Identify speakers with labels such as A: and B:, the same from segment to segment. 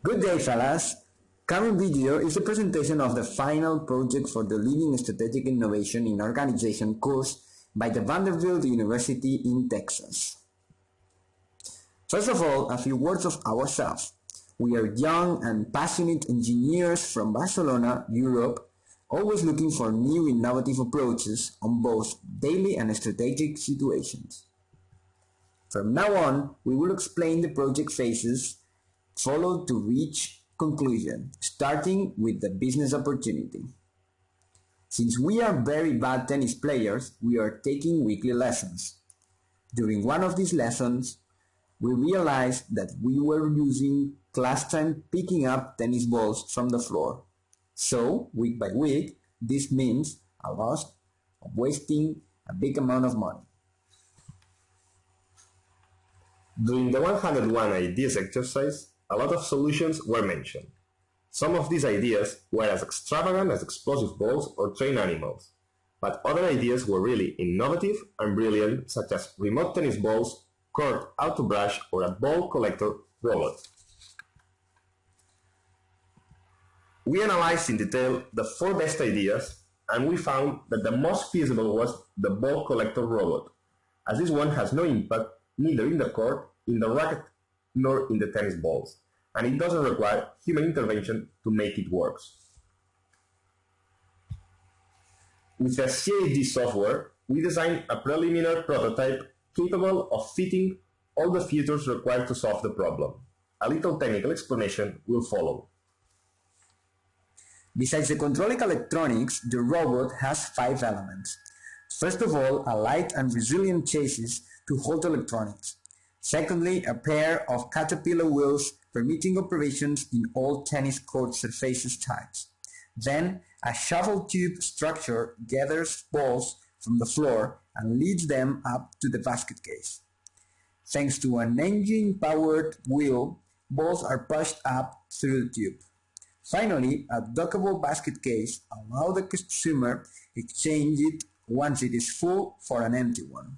A: Good day, fellas! Current video is a presentation of the final project for the Leading Strategic Innovation in Organization course by the Vanderbilt University in Texas. First of all, a few words of ourselves. We are young and passionate engineers from Barcelona, Europe, always looking for new innovative approaches on both daily and strategic situations. From now on, we will explain the project phases followed to reach conclusion, starting with the business opportunity. Since we are very bad tennis players, we are taking weekly lessons. During one of these lessons, we realized that we were using class time picking up tennis balls from the floor. So, week by week, this means a loss of wasting a big amount of money.
B: During the 101 ideas exercise, a lot of solutions were mentioned. Some of these ideas were as extravagant as explosive balls or trained animals, but other ideas were really innovative and brilliant, such as remote tennis balls, court auto brush, or a ball collector robot. We analyzed in detail the 4 best ideas, and we found that the most feasible was the ball collector robot, as this one has no impact neither in the court, in the racket, nor in the tennis balls, and it doesn't require human intervention to make it work. With the CAD software, we designed a preliminary prototype capable of fitting all the features required to solve the problem. A little technical explanation will follow.
A: Besides the controlling electronics, the robot has 5 elements. First of all, a light and resilient chassis to hold electronics. Secondly, a pair of caterpillar wheels permitting operations in all tennis court surfaces types. Then, a shovel tube structure gathers balls from the floor and leads them up to the basket case. Thanks to an engine-powered wheel, balls are pushed up through the tube. Finally, a dockable basket case allows the consumer exchange it once it is full for an empty one.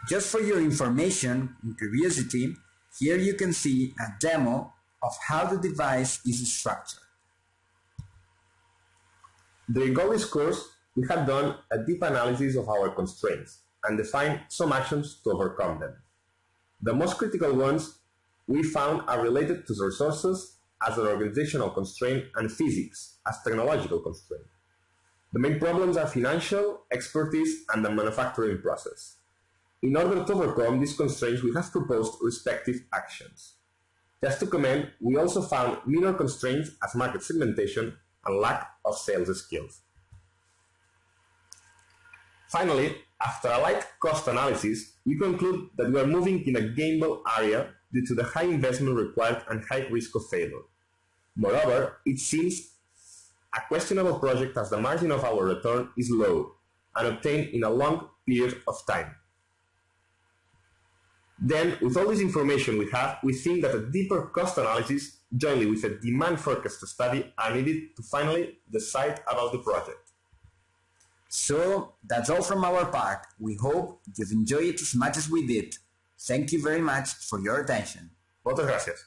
A: Just for your information and curiosity, here you can see a demo of how the device is structured.
B: During all this course, we have done a deep analysis of our constraints and defined some actions to overcome them. The most critical ones we found are related to resources as an organizational constraint and physics as technological constraint. The main problems are financial, expertise, and the manufacturing process. In order to overcome these constraints, we have proposed respective actions. Just to comment, we also found minor constraints as market segmentation and lack of sales skills. Finally, after a light cost analysis, we conclude that we are moving in a gainable area due to the high investment required and high risk of failure. Moreover, it seems a questionable project as the margin of our return is low and obtained in a long period of time. Then, with all this information we have, we think that a deeper cost analysis, jointly with a demand forecast study, are needed to finally decide about the project.
A: So, that's all from our part. We hope you've enjoyed it as much as we did. Thank you very much for your attention.
B: Muchas gracias.